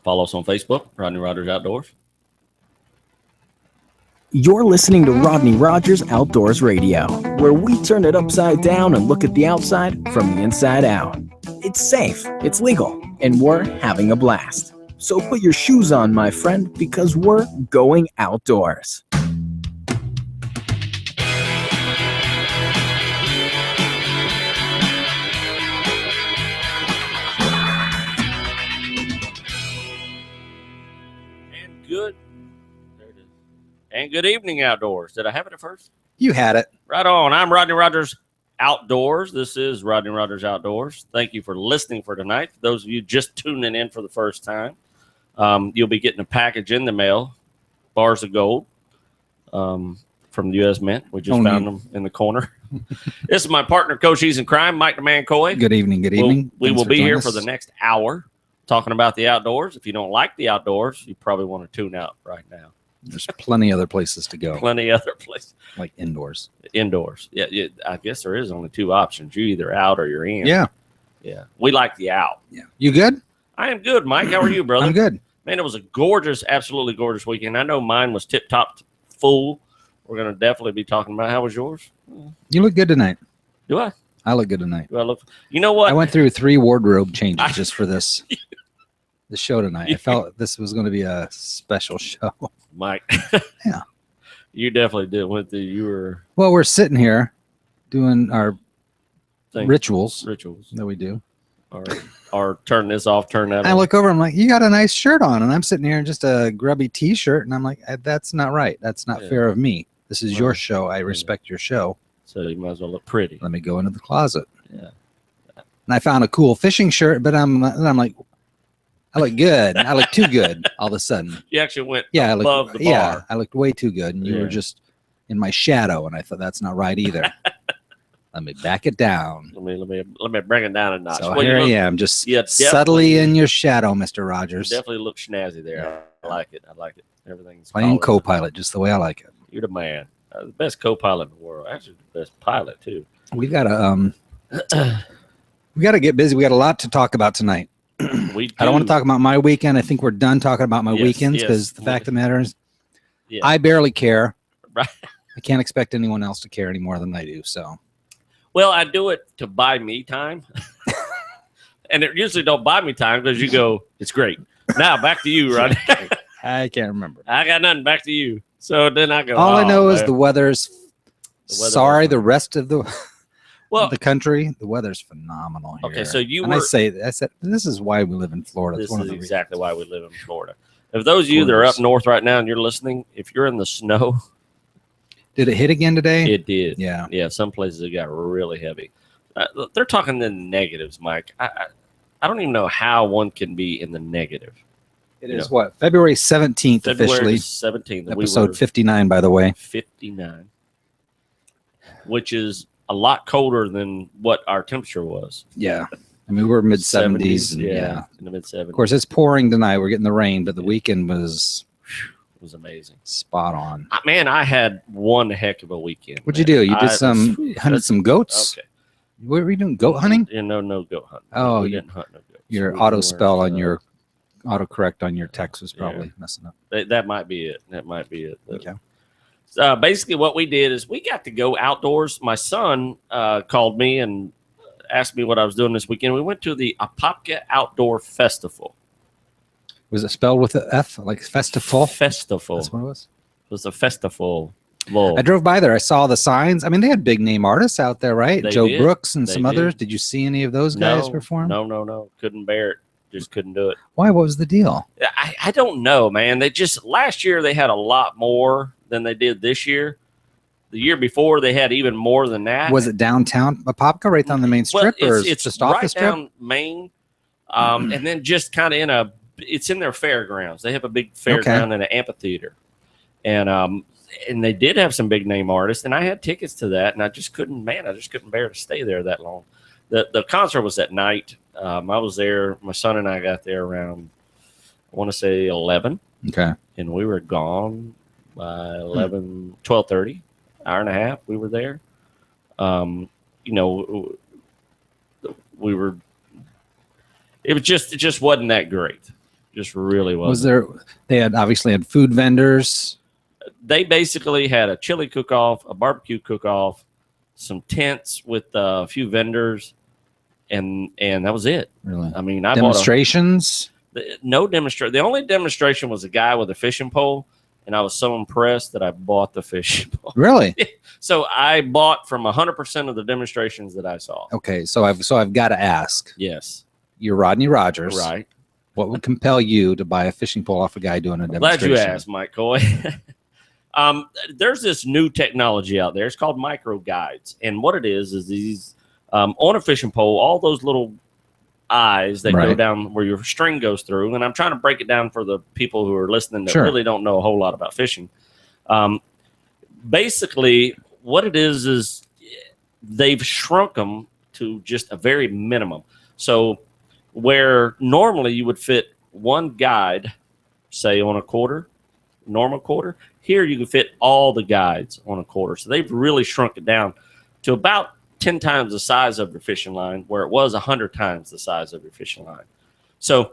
Follow us on Facebook, Rodney Rogers Outdoors. You're listening to Rodney Rogers Outdoors Radio, where we turn it upside down and look at the outside from the inside out. It's safe, it's legal, and we're having a blast. So put your shoes on, my friend, because we're going outdoors. And good evening, outdoors. Did I have it at first? You had it. Right on. I'm Rodney Rogers Outdoors. This is Rodney Rogers Outdoors. Thank you for listening for tonight. For those of you just tuning in for the first time, you'll be getting a package in the mail, bars of gold from the U.S. Mint. We just found them in the corner. This is my partner, Coyotes in crime, Mike the Man Coy. Good evening. Good evening. We will be here for the next hour talking about the outdoors. If you don't like the outdoors, you probably want to tune out right now. There's plenty other places to go. Plenty other places. Like indoors. Indoors. Yeah, I guess there is only two options. You're either out or you're in. Yeah. Yeah. We like the out. Yeah. You good? I am good, Mike. How are you, brother? I'm good. Man, it was a gorgeous, absolutely gorgeous weekend. I know mine was tip-top full. We're going to definitely be talking about how was yours? You look good tonight. Do I? I look good tonight. Do I look? You know what? I went through 3 wardrobe changes just for this. The show tonight. I felt this was going to be a special show. Mike. Yeah. You definitely did. Well, we're sitting here doing our rituals that we do. Or turn this off, turn that on. I look over, I'm like, you got a nice shirt on. And I'm sitting here in just a grubby t-shirt. And I'm like, that's not right. That's not fair of me. This is your show. I respect your show. So you might as well look pretty. Let me go into the closet. Yeah. And I found a cool fishing shirt, but I'm like, I look good. I look too good all of a sudden. You actually went above the bar. Yeah, I looked way too good. And you were just in my shadow. And I thought, that's not right either. Let me back it down. Let me bring it down a notch. So here I am, just subtly in your shadow, Mr. Rogers. You definitely look snazzy there. I like it. Everything's playing co-pilot, just the way I like it. You're the man. The best co-pilot in the world. Actually, the best pilot too. We gotta get busy. We got a lot to talk about tonight. I don't want to talk about my weekend. I think we're done talking about my weekends because the fact of the matter is, I barely care. Right. I can't expect anyone else to care any more than I do. So. Well, I do it to buy me time. And it usually don't buy me time because you go, it's great. Now back to you, Rodney. I can't remember. I got nothing. Back to you. So then I go. All I know is the weather's sorry. The rest of the the country, the weather's phenomenal here. Okay, so I said this is why we live in Florida. This is exactly why we live in Florida. If those of you that are up north right now and you're listening, if you're in the snow. Did it hit again today? It did. Yeah. Yeah. Some places it got really heavy. They're talking the negatives, Mike. I don't even know how one can be in the negative. It is what? February 17th officially. 17th. Episode 59, by the way. 59. Which is a lot colder than what our temperature was. Yeah. I mean, we're mid-70s. Yeah. In the mid-70s. Of course, it's pouring tonight. We're getting the rain, but the weekend was amazing. Spot on. Man, I had one heck of a weekend. What'd you do? You did hunted some goats? Okay. What were you doing? Goat hunting? Yeah, no goat hunting. Oh, we didn't hunt no goats. Your auto-spell on your autocorrect on your text was probably messing up. That might be it. Okay. Basically, what we did is we got to go outdoors. My son called me and asked me what I was doing this weekend. We went to the Apopka Outdoor Festival. Was it spelled with an F, like festival? Festival. That's what it was? It was a festival. I drove by there. I saw the signs. I mean, they had big name artists out there, right? Joe Brooks and some others. Did you see any of those guys perform? No. Couldn't bear it. Just couldn't do it. Why? What was the deal? I don't know, man. Last year they had a lot more than they did this year. The year before they had even more than that. Was it downtown Apopka, right down the main strip, or it's just off the strip? Down Main, and then just kind of it's in their fairgrounds. They have a big fairground and an amphitheater, and they did have some big name artists, and I had tickets to that, and I just couldn't bear to stay there that long. The concert was at night. I was there. My son and I got there around, I want to say 11. Okay. And we were gone by 12:30, hour and a half. We were there. It just wasn't that great. Just really wasn't. Was there? They had obviously had food vendors. They basically had a chili cook-off, a barbecue cook-off, some tents with a few vendors, and that was it. Really? I mean, I demonstrations. No demonstration. The only demonstration was a guy with a fishing pole, and I was so impressed that I bought the fishing pole. Really? So I bought from 100% of the demonstrations that I saw. Okay, so I've got to ask. Yes. You're Rodney Rogers, right? What would compel you to buy a fishing pole off a guy doing a demonstration? Glad you asked, Mike Coy. There's this new technology out there. It's called micro guides, and what it is these on a fishing pole, all those little eyes that go down where your string goes through. And I'm trying to break it down for the people who are listening that really don't know a whole lot about fishing. Basically, what it is they've shrunk them to just a very minimum. So where normally you would fit one guide, say on a quarter, normal quarter, here you can fit all the guides on a quarter. So they've really shrunk it down to about 10 times the size of your fishing line, where it was 100 times the size of your fishing line. So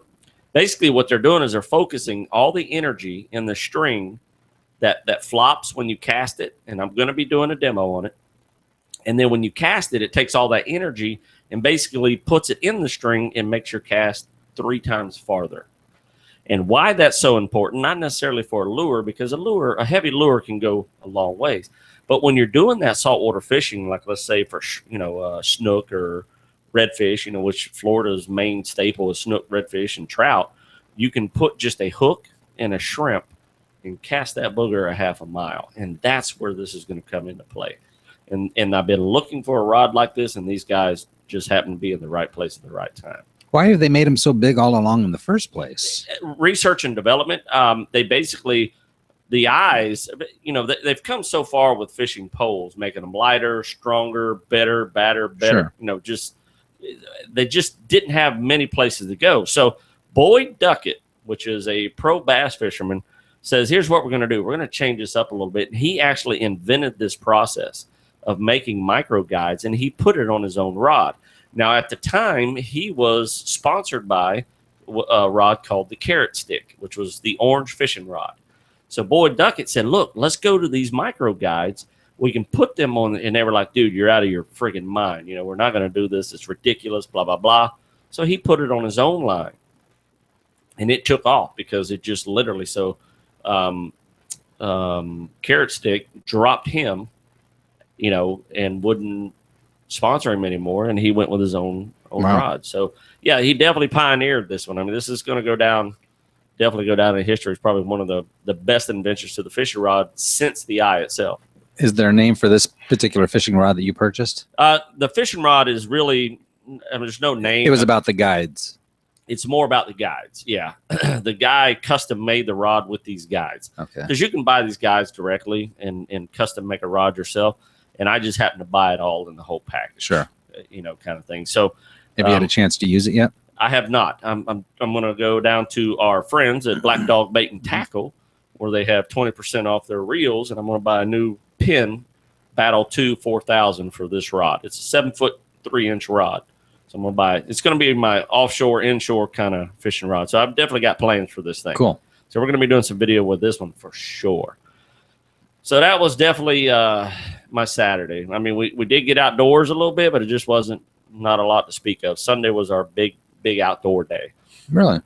basically what they're doing is they're focusing all the energy in the string that flops when you cast it. And I'm going to be doing a demo on it. And then when you cast it, it takes all that energy and basically puts it in the string and makes your cast 3 times farther. And why that's so important, not necessarily for a lure, because a heavy lure can go a long ways. But when you're doing that saltwater fishing, like let's say for snook or redfish, which Florida's main staple is snook, redfish, and trout, you can put just a hook and a shrimp and cast that booger a half a mile, and that's where this is going to come into play. And I've been looking for a rod like this, and these guys just happen to be in the right place at the right time. Why have they made them so big all along in the first place? Research and development. They basically, the eyes, they've come so far with fishing poles, making them lighter, stronger, better. Sure. They just didn't have many places to go. So Boyd Duckett, which is a pro bass fisherman, says, here's what we're going to do. We're going to change this up a little bit. And he actually invented this process of making micro guides, and he put it on his own rod. Now, at the time, he was sponsored by a rod called the Carrot Stick, which was the orange fishing rod. So Boyd Duckett said, look, let's go to these micro guides. We can put them on. And they were like, dude, you're out of your friggin' mind. We're not going to do this. It's ridiculous, blah, blah, blah. So he put it on his own line. And it took off because it just literally, Carrot Stick dropped him, and wouldn't sponsor him anymore, and he went with his own rod. So yeah, he definitely pioneered this one. I mean, this is going to definitely go down in history. It's probably one of the best inventions to the fishing rod since the eye itself. Is there a name for this particular fishing rod that you purchased? The fishing rod is really, there's no name. It was about the guides. It's more about the guides. Yeah. The guy custom made the rod with these guides. Okay. Because you can buy these guides directly and custom make a rod yourself. And I just happened to buy it all in the whole package. Sure. Kind of thing. So have you had a chance to use it yet? I have not. I'm going to go down to our friends at Black Dog Bait and Tackle, where they have 20% off their reels, and I'm going to buy a new pin, Battle 2 4000 for this rod. It's a 7-foot 3-inch rod. So I'm going to buy it. It's going to be my offshore, inshore kind of fishing rod. So I've definitely got plans for this thing. Cool. So we're going to be doing some video with this one for sure. So that was definitely my Saturday. I mean, we did get outdoors a little bit, but it just not a lot to speak of. Sunday was our big outdoor day. Really?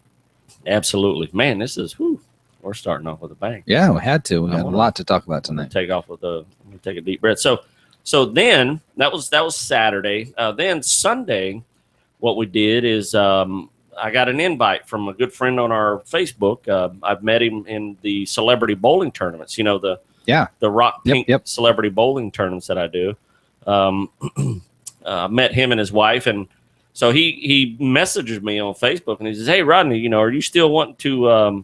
Absolutely. Man, this is, we're starting off with a bang. Yeah, we had to. We had a lot to talk about tonight. Take a deep breath. So then that was Saturday. Then Sunday, what we did is I got an invite from a good friend on our Facebook. I've met him in the celebrity bowling tournaments. The Rock Pink celebrity bowling tournaments that I do. Met him and his wife, and so he messages me on Facebook, and he says, "Hey, Rodney, are you still wanting to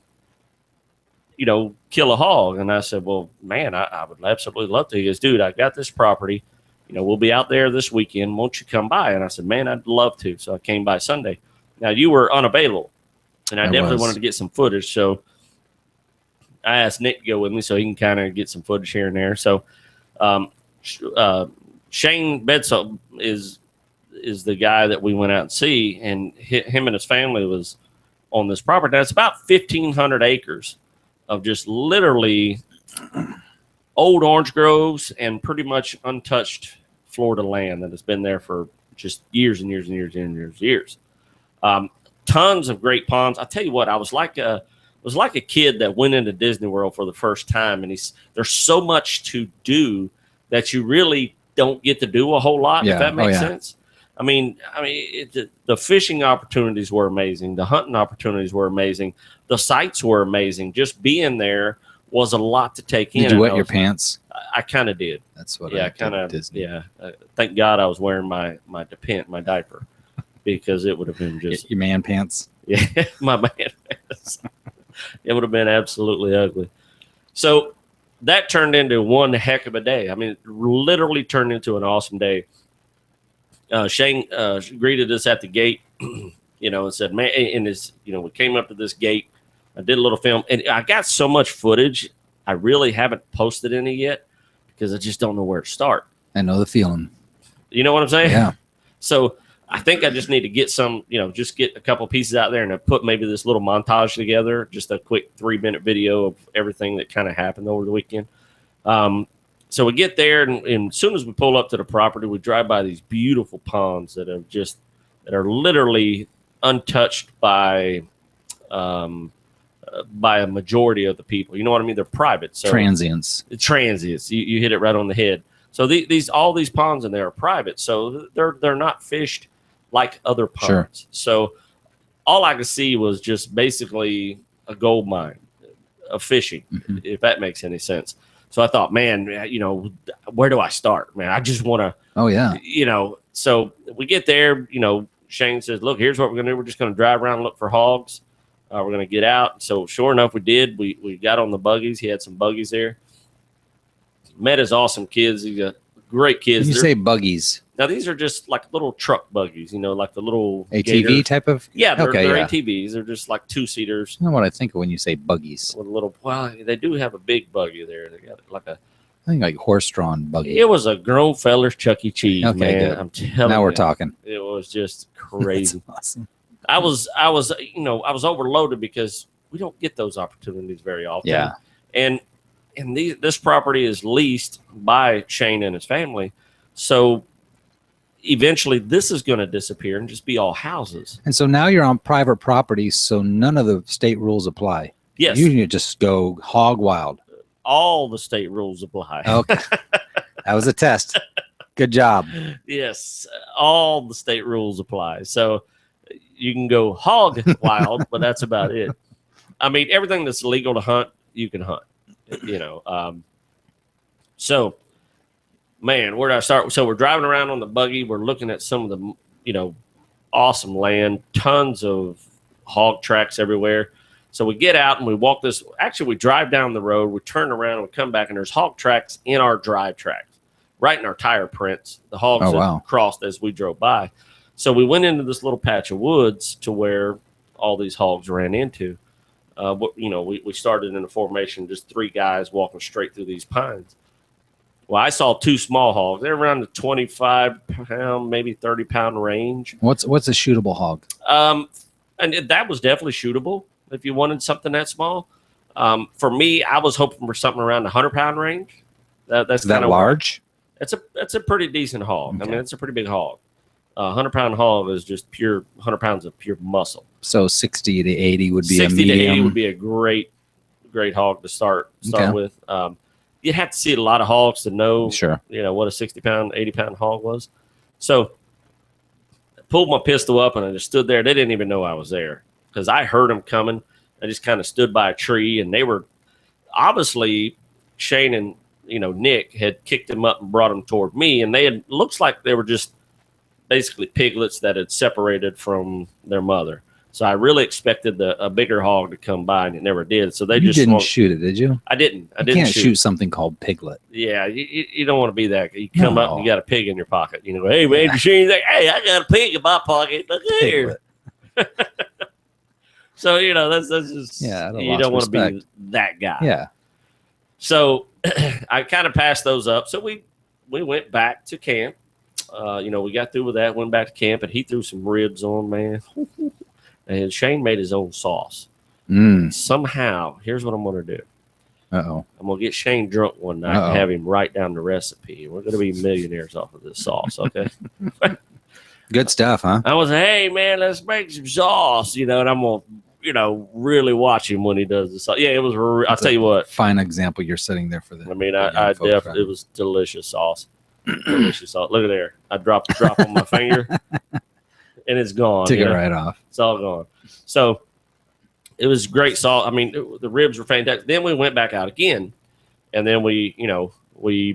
kill a hog?" And I said, "Well, man, I would absolutely love to." He goes, "Dude, I got this property. We'll be out there this weekend. Won't you come by?" And I said, "Man, I'd love to." So I came by Sunday. Now, you were unavailable, and I definitely wanted to get some footage, so I asked Nick to go with me so he can kind of get some footage here and there. So Shane Bedsoe is the guy that we went out and see, and him and his family was on this property. Now, it's about 1,500 acres of just literally old orange groves and pretty much untouched Florida land that has been there for just years and years and years and years and years. Tons of great ponds. I tell you what, I was like a kid that went into Disney World for the first time, and there's so much to do that you really don't get to do a whole lot. If that makes sense. I mean, the fishing opportunities were amazing. The hunting opportunities were amazing. The sights were amazing. Just being there was a lot to take in. Did you wet your pants? I kind of did. That's what. I kind of. Yeah. Thank God I was wearing my diaper, because it would have been just your man pants. Yeah, my man pants. It would have been absolutely ugly. So that turned into one heck of a day. I mean, it literally turned into an awesome day. Shane greeted us at the gate, and said, man, and we came up to this gate. I did a little film, and I got so much footage. I really haven't posted any yet because I just don't know where to start. I know the feeling. You know what I'm saying? Yeah. So I think I just need to get some, just get a couple pieces out there and I put maybe this little montage together, just a quick 3-minute video of everything that kind of happened over the weekend. So we get there, and as soon as we pull up to the property, we drive by these beautiful ponds that are literally untouched by a majority of the people. You know what I mean? They're private. So transients. You hit it right on the head. So all these ponds in there are private. So they're not fished like other ponds. Sure. So all I could see was just basically a gold mine of fishing, if that makes any sense. So I thought, man, where do I start, man? I just want to. Oh yeah. So we get there. Shane says, "Look, here's what we're gonna do. We're just gonna drive around and look for hogs. We're gonna get out." So sure enough, we did. We got on the buggies. He had some buggies there. Met his awesome kids. He got great kids. When you say buggies, now these are just like little truck buggies. Like the little ATV Gator. type of. Yeah, they're ATVs. They're just like 2-seaters. I know what I think of when you say buggies. With a little. Well, they do have a big buggy there. They got like a. I think like horse-drawn buggy. It was a grown feller's Chuck E. Cheese, man. Good. I'm telling you. Now we're talking. It was just crazy. That's awesome. I was overloaded because we don't get those opportunities very often. Yeah. And this property is leased by Shane and his family. So eventually this is going to disappear and just be all houses. And so now you're on private property, so none of the state rules apply. Yes. You can just go hog wild. All the state rules apply. Okay. That was a test. Good job. Yes. All the state rules apply. So you can go hog wild, but that's about it. I mean, everything that's legal to hunt, you can hunt, So, man, where did I start? So we're driving around on the buggy. We're looking at some of the, awesome land, tons of hog tracks everywhere. So we get out and we walk this. Actually, we drive down the road. We turn around and we come back, and there's hog tracks in our drive tracks, right in our tire prints. The hogs had crossed as we drove by. So we went into this little patch of woods to where all these hogs ran into. We started in a formation, just 3 guys walking straight through these pines. Well, I saw 2 small hogs. They're around the 25-pound, maybe 30-pound range. What's a shootable hog? And that was definitely shootable if you wanted something that small. For me, I was hoping for something around the 100-pound range. That's that large? It's a pretty decent hog. Okay. I mean, it's a pretty big hog. 100-pound hog is just pure 100 pounds of pure muscle. So 60 to 80 would be 60 a medium. to 80 would be a great hog to start with. You'd have to see a lot of hogs to know, sure, what a 60-pound, 80-pound hog was. So I pulled my pistol up and I just stood there. They didn't even know I was there because I heard them coming. I just kind of stood by a tree, and they were obviously Shane and Nick had kicked him up and brought him toward me, and looks like they were just basically piglets that had separated from their mother. So I really expected a bigger hog to come by, and it never did. So you didn't shoot it, did you? I didn't. You can't shoot something called piglet. Yeah, you don't want to be that. You come up and you got a pig in your pocket. Hey man, you see anything? Hey, I got a pig in my pocket. Look here. So that's just you don't want to be that guy. Yeah. So I kind of passed those up. So we went back to camp. We got through with that, went back to camp, and he threw some ribs on, man. and Shane made his own sauce. Somehow, here's what I'm going to do. Uh-oh. I'm going to get Shane drunk one night and have him write down the recipe. We're going to be millionaires off of this sauce, okay? Good stuff, huh? I was, hey, man, let's make some sauce, and I'm going to, really watch him when he does the sauce. Yeah, it was, I'll tell you what. Fine example you're setting there for the I mean, I definitely, it was delicious sauce. Delicious sauce. Look at there. I dropped the drop on my finger, and it's gone. Took it right off. It's all gone. So, it was great salt. I mean, the ribs were fantastic. Then we went back out again, and then we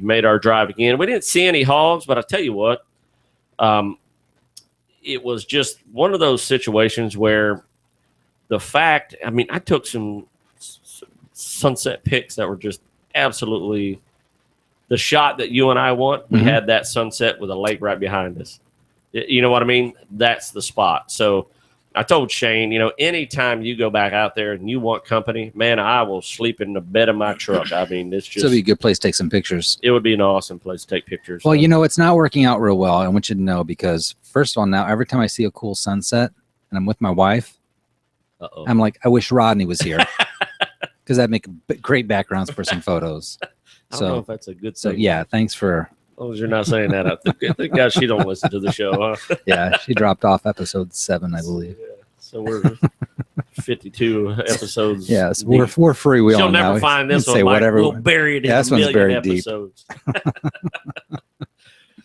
made our drive again. We didn't see any hogs, but I tell you what, it was just one of those situations where the fact, I mean, I took some sunset pics that were just absolutely the shot that you and I want. We had that sunset with a lake right behind us. You know what I mean? That's the spot. So I told Shane, anytime you go back out there and you want company, man, I will sleep in the bed of my truck. I mean, it's just. So it'd be a good place to take some pictures. It would be an awesome place to take pictures. Well, it's not working out real well. I want you to know because, first of all, now every time I see a cool sunset and I'm with my wife, I'm like, I wish Rodney was here because that'd make great backgrounds for some photos. I don't know if that's a good thing. So, yeah, thanks for. As long as you're not saying that, I think God, she don't listen to the show, huh? Yeah, she dropped off episode 7, I believe. Yeah. So we're 52 episodes. Yes, deep. We're free. She'll never find this one. Say whatever. We'll bury it in this one's buried episodes. Deep.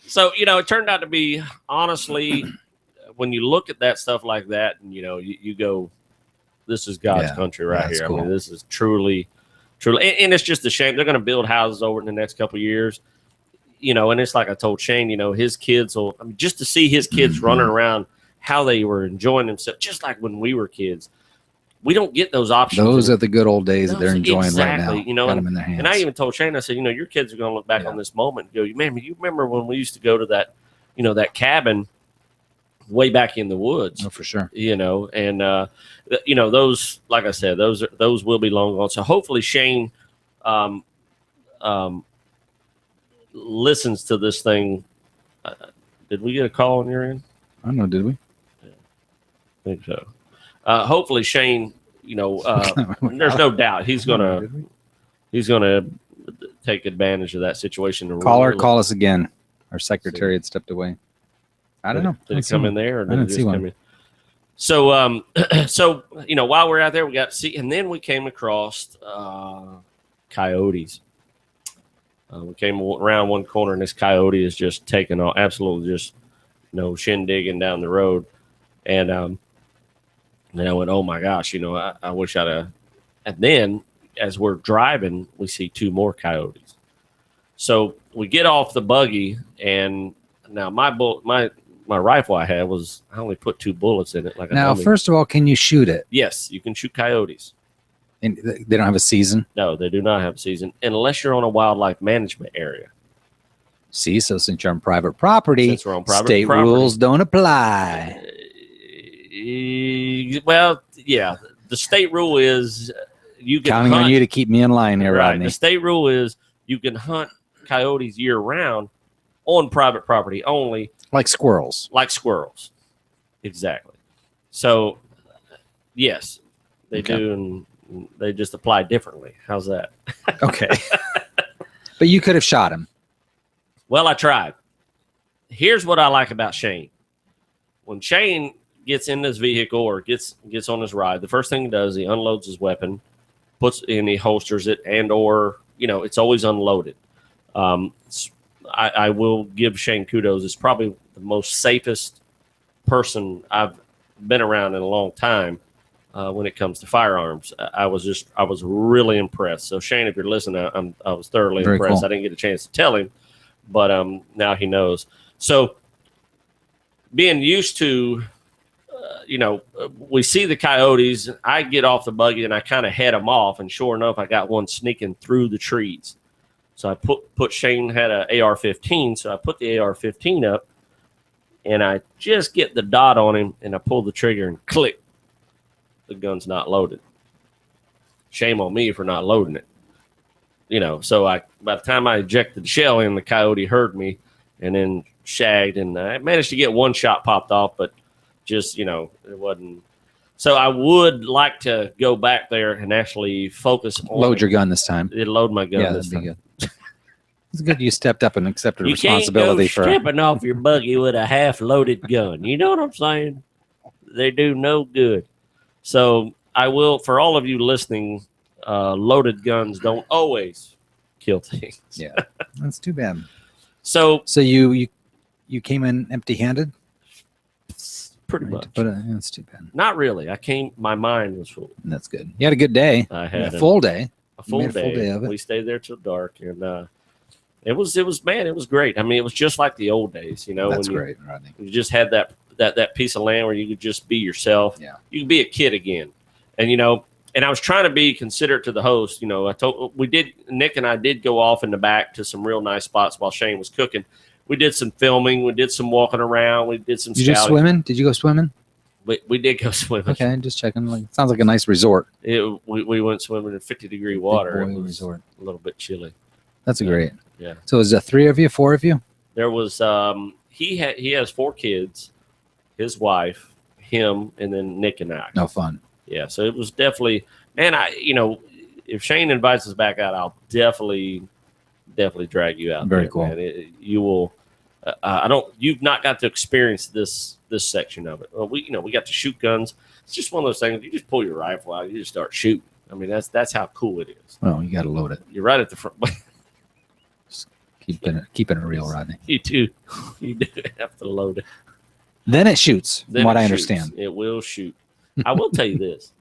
So it turned out to be, honestly, when you look at that stuff like that, and you go, this is God's country right here. Cool. I mean, this is truly, and it's just a shame. They're going to build houses over in the next couple of years. And it's like I told Shane, his kids will, just to see his kids running around, how they were enjoying themselves, just like when we were kids. We don't get those options. Those are the good old days that they're enjoying right now. Got them in their hands. And I even told Shane, I said, your kids are going to look back on this moment and go, man, you remember when we used to go to that, that cabin way back in the woods? Oh, for sure. And those, like I said, those will be long gone. So hopefully Shane, listens to this thing. Did we get a call on your end? I don't know. Did we? Yeah, I think so. Hopefully Shane, there's no doubt he's gonna take advantage of that situation. And call us again. Our secretary had stepped away. I don't know. Did it come in there? Or did I didn't see one. In? So, so while we're out there, we got to see, and then we came across coyotes. We came around one corner, and this coyote is just taking off, absolutely just, shindigging down the road. And then I went, oh, my gosh, I wish I'd have. And then as we're driving, we see 2 more coyotes. So we get off the buggy, and now my rifle I had I only put 2 bullets in it. Now, first of all, can you shoot it? Yes, you can shoot coyotes. And they don't have a season? No, they do not have a season unless you're on a wildlife management area. See, so since you're on private property, since we're on private state property, rules don't apply. Well, yeah, the state rule is you can counting hunt, on you to keep me in line here, right? Rodney. The state rule is you can hunt coyotes year round on private property only, like squirrels. Exactly. So, yes, they do, and they just apply differently. How's that? Okay. But you could have shot him. Well, I tried. Here's what I like about Shane. When Shane gets in his vehicle or gets on his ride, the first thing he does, he unloads his weapon, he holsters it, and or it's always unloaded. I will give Shane kudos. It's probably the most safest person I've been around in a long time when it comes to firearms. I was really impressed. So Shane, if you're listening, I was thoroughly impressed. Cool. I didn't get a chance to tell him, but now he knows. So being used to, we see the coyotes. I get off the buggy and I kind of head them off, and sure enough, I got one sneaking through the trees. So I put Shane had a AR-15, so I put the AR-15 up, and I just get the dot on him, and I pull the trigger, and click, the gun's not loaded. Shame on me for not loading it. So by the time I ejected the shell in, the coyote heard me and then shagged, and I managed to get one shot popped off, but just, it wasn't. So I would like to go back there and actually focus on Load your gun this time. Load my gun. Yeah, this that'd be time. good. It's good you stepped up and accepted You responsibility can't go stripping off your buggy with a half-loaded gun. You know what I'm saying? They do no good. So I will, for all of you listening, loaded guns don't always kill things. Yeah, that's too bad. So you came in empty-handed? pretty much. But that's too bad. Not really. My mind was full. That's good. You had a good day. I had a full day. A full day of it. We stayed there till dark, and it was great. I mean, it was just like the old days, you know. That's great, Rodney. You just had that piece of land where you could just be yourself. Yeah. You could be a kid again, and and I was trying to be considerate to the host. You know, Nick and I did go off in the back to some real nice spots while Shane was cooking. We did some filming. We did some walking around. We did some. Did you swimming? Did you go swimming? We did go swimming. Okay, just checking. Sounds like a nice resort. We went swimming in 50-degree water. It was resort. A little bit chilly. That's great. Yeah. So is it 3 of you, 4 of you? There was he has 4 kids, his wife, him, and then Nick and I. No fun. Yeah. So it was definitely, man. If Shane invites us back out, I'll definitely drag you out. Very there, cool. Man. You will. You've not got to experience this section of it. Well, we got to shoot guns. It's just one of those things. You just pull your rifle out, you just start shooting. I mean, that's how cool it is. Well, you got to load it. You're right at the front. Just keeping it real, Rodney. You do have to load it. Then it shoots. Then from what I shoots. understand, it will shoot. I will tell you this.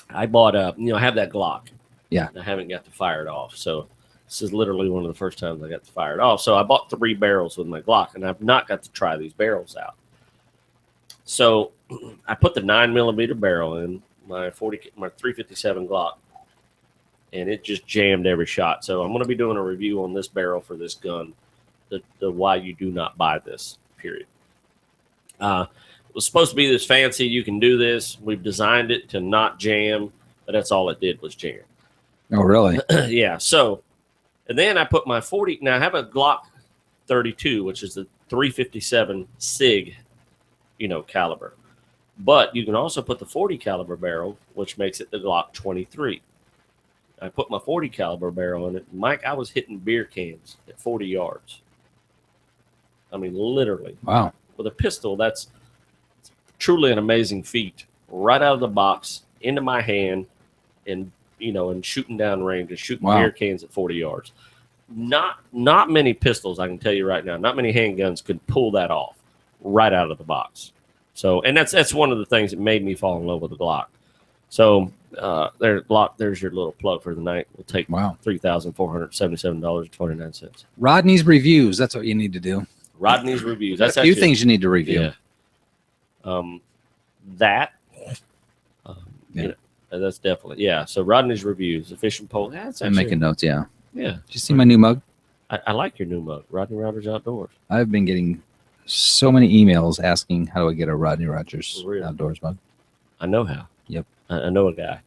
I bought I have that Glock. Yeah. I haven't got to fire it off. So this is literally one of the first times I got to fire it off. So I bought 3 barrels with my Glock, and I've not got to try these barrels out. So I put the 9mm barrel in my 357 Glock, and it just jammed every shot. So I'm going to be doing a review on this barrel for this gun, the why you do not buy this, period. It was supposed to be this fancy, you can do this. We've designed it to not jam, but that's all it did was jam. Oh, really? Yeah. So, and then I put my 40. Now I have a Glock 32, which is the 357 SIG, caliber. But you can also put the 40 caliber barrel, which makes it the Glock 23. I put my 40 caliber barrel in it. Mike, I was hitting beer cans at 40 yards. I mean, literally. Wow. With a pistol, that's truly an amazing feat. Right out of the box, into my hand, and shooting down range and shooting beer cans at 40 yards. Not many pistols, I can tell you right now, not many handguns could pull that off right out of the box. So, and that's one of the things that made me fall in love with the Glock. So, there's your little plug for the night. We'll take $3,477.29. Rodney's reviews. That's what you need to do. Rodney's reviews. That's a few things you need to review. Yeah. That's definitely So Rodney's reviews, the fishing pole. I'm making notes. Yeah. Yeah. Did you see my new mug? I like your new mug, Rodney Rogers Outdoors. I've been getting so many emails asking how do I get a Rodney Rogers Outdoors mug. I know how. Yep. I know a guy.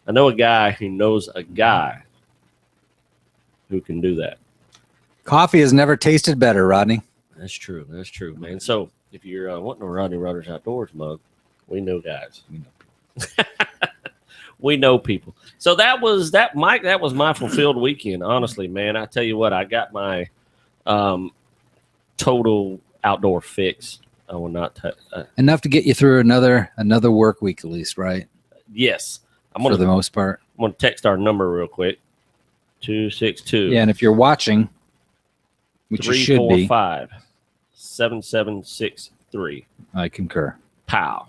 I know a guy who knows a guy who can do that. Coffee has never tasted better, Rodney. That's true, man. So if you're wanting a Rodney Rogers Outdoors mug, we know guys. We know people. So that was Mike. That was my fulfilled weekend. Honestly, man, I tell you what, I got my total outdoor fix. I will not enough to get you through another work week at least, right? Yes, for the most part. I'm gonna text our number real quick. 262. Yeah, and if you're watching, which you should be, 345-7763. I concur. Pow.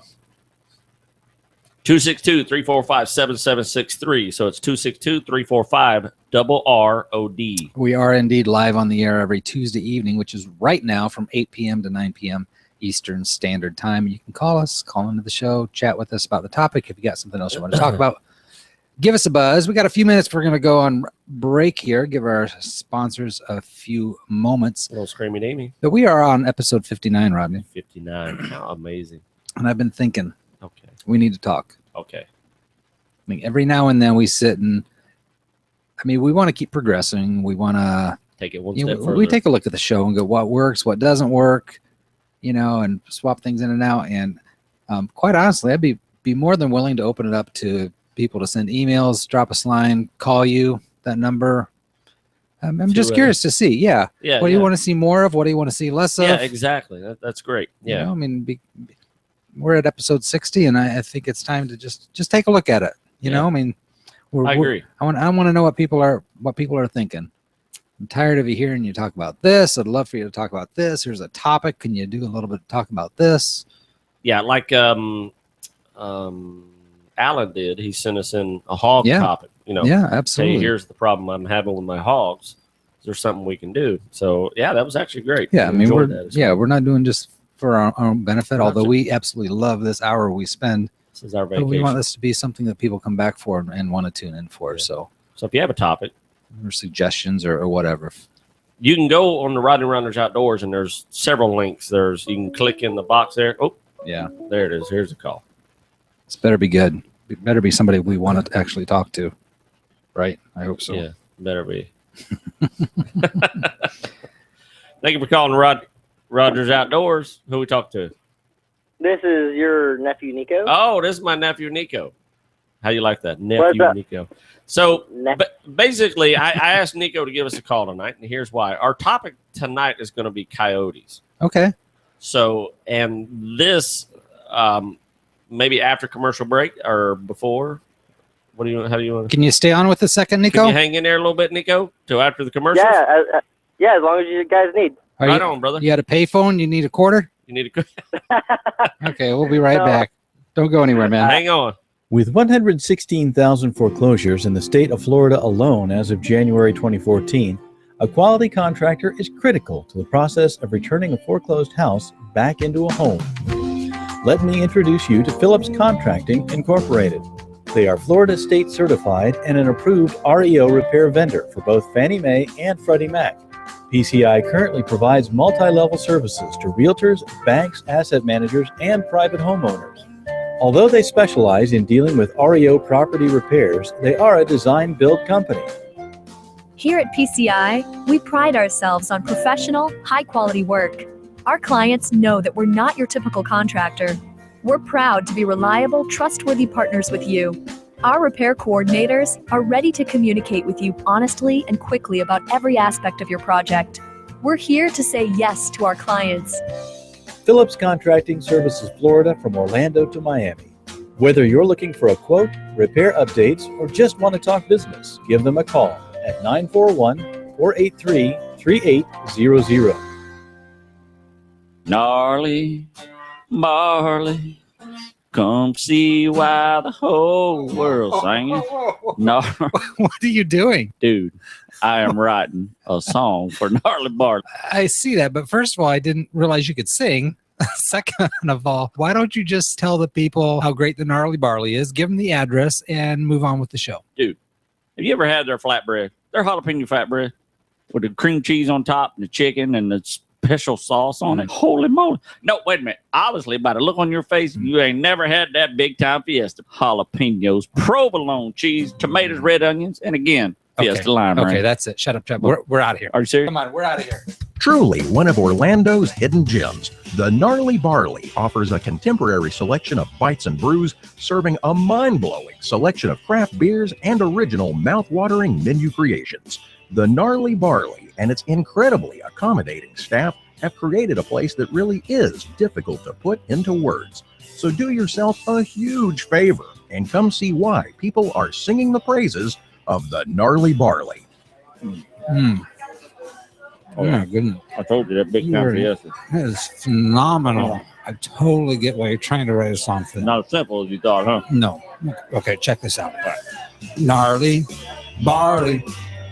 262-345-7763. So it's 262-345-ROD. We are indeed live on the air every Tuesday evening, which is right now from 8 p.m. to 9 p.m. Eastern Standard Time. You can call into the show, chat with us about the topic. If you got something else you want to talk about, give us a buzz. We got a few minutes. We're going to go on break here. Give our sponsors a few moments. A little screaming Amy. But we are on episode 59, Rodney. 59. How amazing. And I've been thinking, okay, we need to talk. Okay. I mean, every now and then we sit and, we want to keep progressing. We want to take it one step further. We take a look at the show and go, what works, what doesn't work, and swap things in and out. And Quite honestly, I'd be more than willing to open it up to people to send emails, drop us a line, call you, that number. I'm just curious to see. Yeah. What do you want to see more of? What do you want to see less of? Yeah, exactly. That's great. Yeah. You know, I mean, we're at episode 60, and I think it's time to just take a look at it. You know, I mean, I agree. I want to know what people are thinking. I'm tired of you hearing you talk about this. I'd love for you to talk about this. Here's a topic. Can you do a little bit of talk about this? Yeah, like Alan did. He sent us in a hog topic. You know, yeah, absolutely. Hey, here's the problem I'm having with my hogs. Is there something we can do? So yeah, that was actually great. Yeah, I mean, we're not doing just for our own benefit, although we absolutely love this hour we spend. This is our vacation. But we want this to be something that people come back for and want to tune in for. Yeah. So if you have a topic or suggestions or whatever, you can go on the Rodney Runners Outdoors, and there's several links. You can click in the box there. Oh, yeah, there it is. Here's a call. This better be good. It better be somebody we want to actually talk to. Right? I hope so. Yeah, better be. Thank you for calling Rogers Outdoors. Who we talk to? This is your nephew, Nico. Oh, this is my nephew, Nico. How you like that? Nephew, Nico. So basically, I asked Nico to give us a call tonight, and here's why. Our topic tonight is going to be coyotes. Okay. So, and this maybe after commercial break or before. How do you want? Can you stay on with a second, Nico? Can you hang in there a little bit, Nico, till after the commercials? Yeah, as long as you guys need. Right on, brother. You got a payphone? You need a quarter? You need a. Okay, we'll be right back. Don't go anywhere, man. Hang on. With 116,000 foreclosures in the state of Florida alone as of January 2014, a quality contractor is critical to the process of returning a foreclosed house back into a home. Let me introduce you to Phillips Contracting Incorporated. They are Florida State certified and an approved REO repair vendor for both Fannie Mae and Freddie Mac. PCI currently provides multi-level services to realtors, banks, asset managers, and private homeowners. Although they specialize in dealing with REO property repairs, they are a design-build company. Here at PCI, we pride ourselves on professional, high-quality work. Our clients know that we're not your typical contractor. We're proud to be reliable, trustworthy partners with you. Our repair coordinators are ready to communicate with you honestly and quickly about every aspect of your project. We're here to say yes to our clients. Phillips Contracting services Florida from Orlando to Miami. Whether you're looking for a quote, repair updates, or just want to talk business, give them a call at 941-483-3800. Gnarly Barley, come see why the whole world's singing. No, what are you doing? Dude, I am writing a song for Gnarly Barley. I see that, but first of all, I didn't realize you could sing. Second of all, why don't you just tell the people how great the Gnarly Barley is, give them the address, and move on with the show? Dude, have you ever had their flatbread? Their jalapeno flatbread with the cream cheese on top and the chicken and the special sauce on it. Holy moly. No, wait a minute. Obviously, by the look on your face, you ain't never had that big time Fiesta. Jalapenos, provolone cheese, tomatoes, red onions, and again, Fiesta lime. Okay, right? That's it. Shut up, Chubb. We're out of here. Are you serious? Come on, we're out of here. Truly one of Orlando's hidden gems, the Gnarly Barley offers a contemporary selection of bites and brews, serving a mind-blowing selection of craft beers and original mouth-watering menu creations. The Gnarly Barley and its incredibly accommodating staff have created a place that really is difficult to put into words. So do yourself a huge favor and come see why people are singing the praises of the Gnarly Barley. Oh my goodness. I told you that big time Fiesta. That is phenomenal. I totally get why you're trying to write a song for that. Not as simple as you thought, huh? No. Okay, check this out. Gnarly Barley.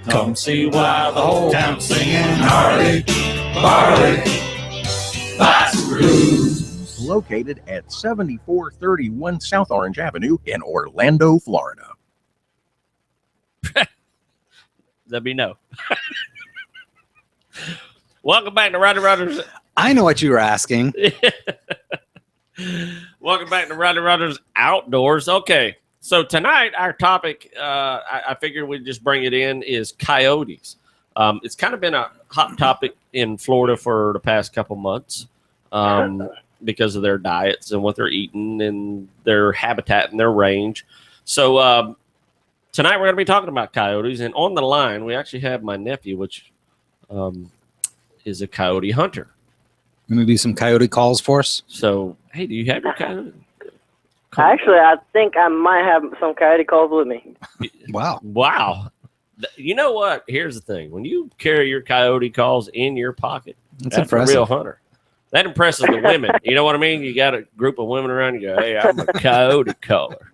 Come see why the whole town's singing Gnarly Barley. Buy some brews. Located at 7431 South Orange Avenue in Orlando, Florida. Let me know. Welcome back to Rodney Rogers. I know what you were asking. Welcome back to Rodney Rogers Outdoors. Okay, so tonight our topic, I figured we'd just bring it in, is coyotes. It's kind of been a hot topic in Florida for the past couple months. because of their diets and what they're eating and their habitat and their range. So tonight we're going to be talking about coyotes, and on the line we actually have my nephew, which is a coyote hunter. You going to do some coyote calls for us? So, hey, do you have your coyote? Actually, I think I might have some coyote calls with me. Wow. You know what? Here's the thing. When you carry your coyote calls in your pocket, that's impressive. a real hunter. That impresses the women. You know what I mean? You got a group of women around, you go, hey, I'm a coyote caller.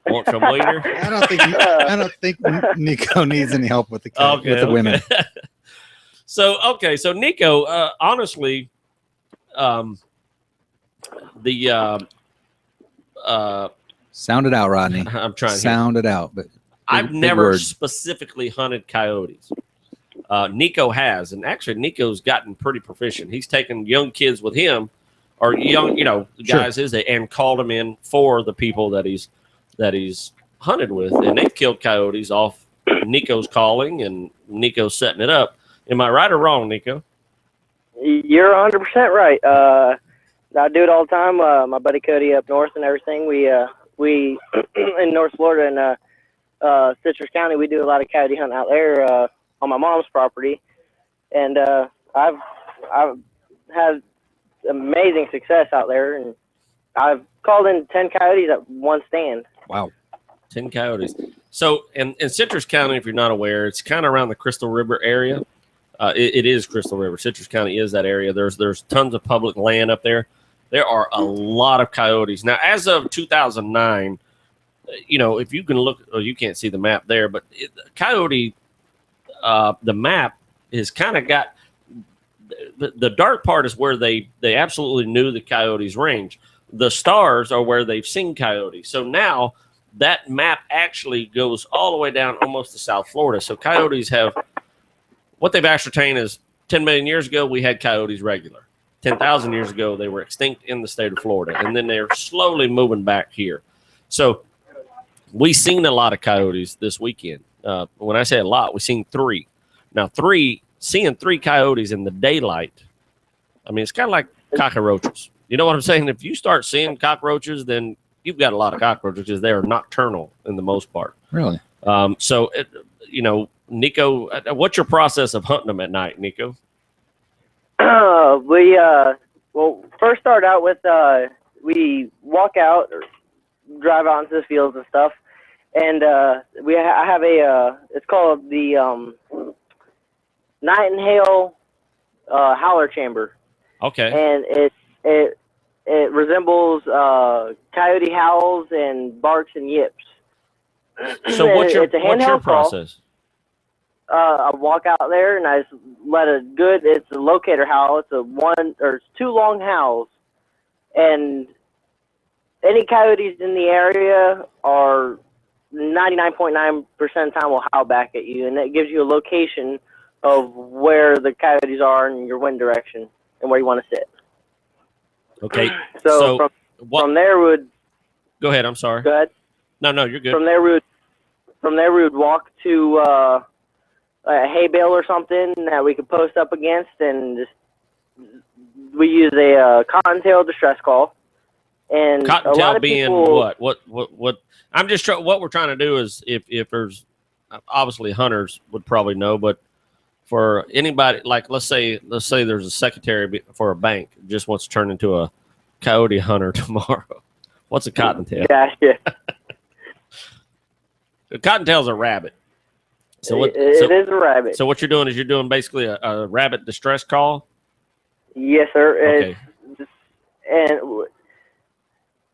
Want some wiener? I don't think Nico needs any help with the women. So Nico, honestly, sound it out, Rodney. I'm trying. Sound it out, but I've never specifically hunted coyotes. Nico has, and actually Nico's gotten pretty proficient. He's taken young kids with him, or young, guys his age, and called them in for the people that he's hunted with, and they've killed coyotes off Nico's calling and Nico's setting it up. Am I right or wrong, Nico? You're 100% right. I do it all the time. My buddy Cody up north and everything. We in North Florida and Citrus County, we do a lot of coyote hunting out there on my mom's property, and I've had amazing success out there, and I've called in 10 coyotes at one stand. Wow. 10 coyotes. So in Citrus County, if you're not aware, it's kind of around the Crystal River area. It is Crystal River. Citrus County is that area. There's tons of public land up there. There are a lot of coyotes. Now, as of 2009, if you can look, you can't see the map there, but coyote, the map is kind of got, the dark part is where they absolutely knew the coyotes' range. The stars are where they've seen coyotes. So now that map actually goes all the way down almost to South Florida. So coyotes have, what they've ascertained is 10 million years ago, we had coyotes regular. 10,000 years ago, they were extinct in the state of Florida. And then they're slowly moving back here. So we've seen a lot of coyotes this weekend. When I say a lot, we've seen 3. Now, seeing 3 coyotes in the daylight, I mean, it's kind of like cockroaches. You know what I'm saying? If you start seeing cockroaches, then you've got a lot of cockroaches because they are nocturnal in the most part. Really? Nico, what's your process of hunting them at night, Nico? We first start out with we walk out or drive out into the fields and stuff, and I have it's called the Nightingale howler chamber. Okay. And it resembles coyote howls and barks and yips. So what's your process? I walk out there and I just let it's a locator howl. It's 2 long howls, and any coyotes in the area are 99.9% of the time will howl back at you, and that gives you a location of where the coyotes are in your wind direction and where you want to sit. Okay. So from there go ahead. I'm sorry. Go ahead. No, you're good. From there we would walk to a hay bale or something that we could post up against, and we use a cottontail distress call. And cottontail being what? I'm just what we're trying to do is if there's obviously hunters would probably know, but for anybody, like let's say there's a secretary for a bank just wants to turn into a coyote hunter tomorrow. What's a cottontail? Gotcha. A cottontail's a rabbit. It is a rabbit. So what you're doing is you're doing basically a rabbit distress call? Yes, sir. Okay. And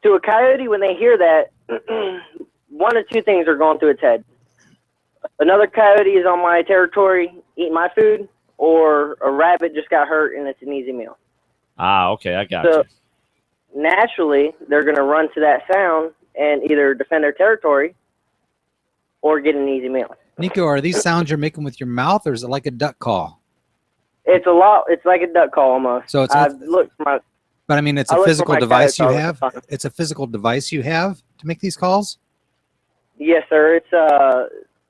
to a coyote, when they hear that, one of 2 things are going through its head. Another coyote is on my territory eating my food, or a rabbit just got hurt and it's an easy meal. Ah, okay, I got you. Naturally, they're going to run to that sound and either defend their territory or get an easy meal. Nico, are these sounds you're making with your mouth, or is it like a duck call? It's like a duck call almost. So it's but I mean, it's a physical device you have. It's a physical device you have to make these calls. Yes, sir.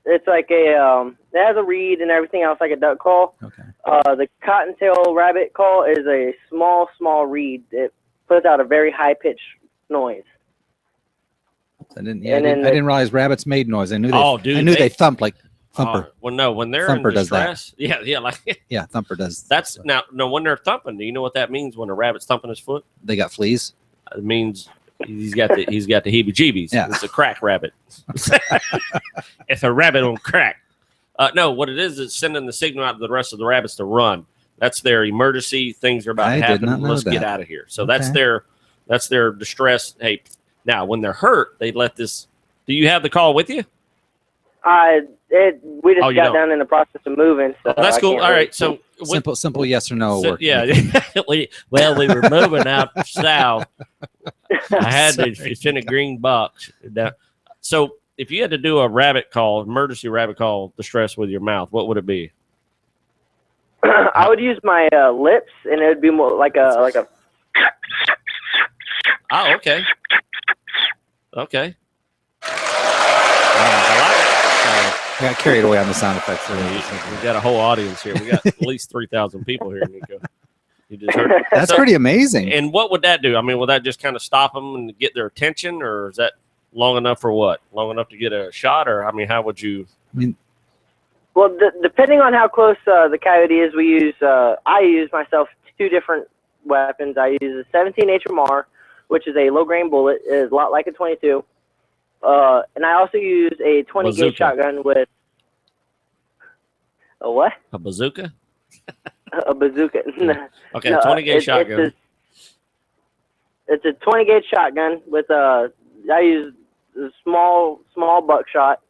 It's like it has a reed and everything else like a duck call. Okay. The cottontail rabbit call is a small reed. puts out a very high pitched noise. I didn't realize rabbits made noise. I knew they thumped like Thumper. Well, no, when they're Thumper in distress, does that. Yeah, Thumper does. That's now. No, when they're thumping, do you know what that means? When a rabbit's thumping his foot, they got fleas. It means he's got the heebie-jeebies. Yeah. It's a crack rabbit. It's a rabbit on crack. No, what it is sending the signal out to the rest of the rabbits to run. That's their emergency. Things are about to happen. Let's get out of here. So that's their distress. Hey, now when they're hurt, they let this. Do you have the call with you? We just got done in the process of moving. So that's cool. All right. So simple yes or no. So, yeah. we were moving out south. I had to. It's in a green box. So if you had to do a emergency rabbit call, distress with your mouth, what would it be? I would use my lips, and it would be more like a. Oh, okay. Okay. I like it. I got carried away on the sound effects. We got a whole audience here. We got at least 3,000 people here, Nico. You just heard. That's pretty amazing. And what would that do? I mean, will that just kind of stop them and get their attention, or is that long enough for what? Long enough to get a shot, or I mean, how would you? Well, depending on how close the coyote is, I use myself two different weapons. I use a 17 HMR, which is a low-grain bullet. It is a lot like a 22. And I also use a 20 gauge shotgun with a what? A bazooka? A bazooka. Okay, no, 20 gauge shotgun. It's a 20 gauge shotgun with I use a small buckshot.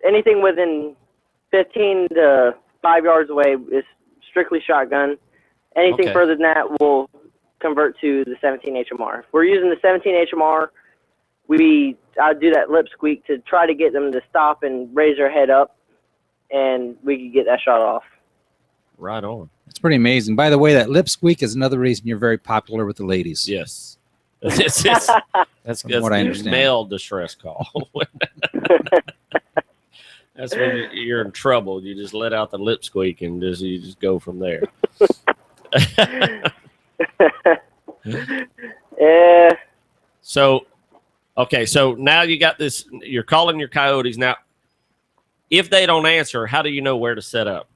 Anything within 15 to 5 yards away is strictly shotgun. Anything further than that will convert to the 17 HMR. If we're using the 17 HMR, I do that lip squeak to try to get them to stop and raise their head up, and we can get that shot off. Right on. It's pretty amazing. By the way, that lip squeak is another reason you're very popular with the ladies. Yes. That's what I understand. Male distress call. That's when you're in trouble. You just let out the lip squeak and you just go from there. Yeah. So now you got this. You're calling your coyotes now. If they don't answer, how do you know where to set up?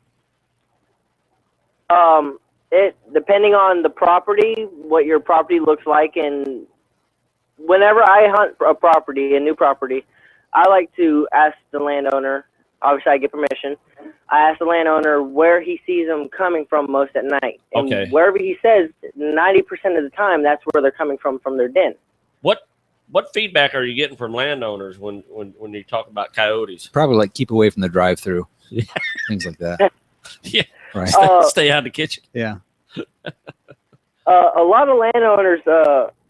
It depending on the property, what your property looks like, and whenever I hunt a new property, I like to ask the landowner. Obviously, I get permission. I ask the landowner where he sees them coming from most at night, and wherever he says, 90% of the time, that's where they're coming from their den. What feedback are you getting from landowners when you talk about coyotes? Probably like keep away from the drive-through, things like that. Yeah, right. Stay out of the kitchen. Yeah. A lot of landowners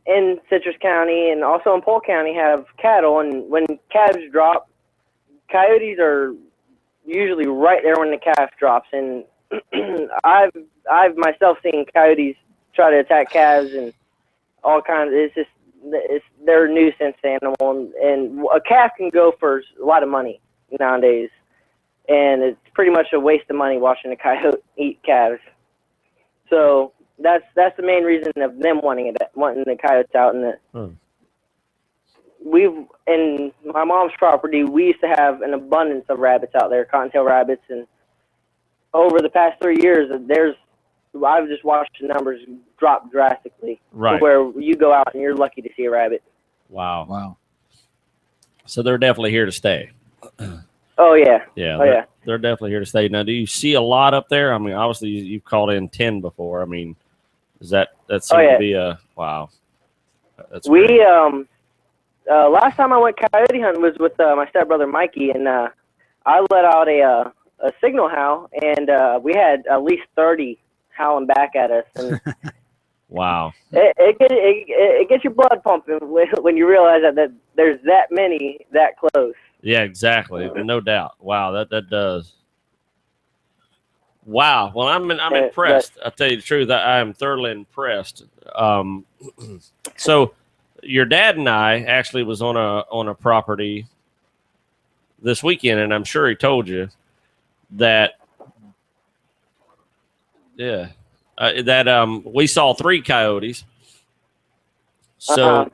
in Citrus County and also in Polk County have cattle, and when calves drop, coyotes are usually right there when the calf drops. And I've myself seen coyotes try to attack calves and all kinds. They're a nuisance animal, and a calf can go for a lot of money nowadays, and it's pretty much a waste of money watching a coyote eat calves. So that's the main reason of them wanting the coyotes out. And in my mom's property, we used to have an abundance of rabbits out there, cottontail rabbits, and over the past 3 years, I've just watched the numbers drop drastically. Right. Where you go out and you're lucky to see a rabbit. Wow. So they're definitely here to stay. Oh, yeah. Yeah. They're definitely here to stay. Now, do you see a lot up there? I mean, obviously, you've called in 10 before. I mean, is that seems to be a wow? That's great. Last time I went coyote hunting was with my stepbrother Mikey, and I let out a signal howl, and we had at least 30 howling back at us. And wow. It gets your blood pumping when you realize that there's that many that close. Yeah, exactly. No doubt. Wow, that does. Wow. Well, I'm impressed. I'll tell you the truth. I am thoroughly impressed. So your dad and I actually was on a property this weekend, and I'm sure he told you that. Yeah. that we saw 3 coyotes. So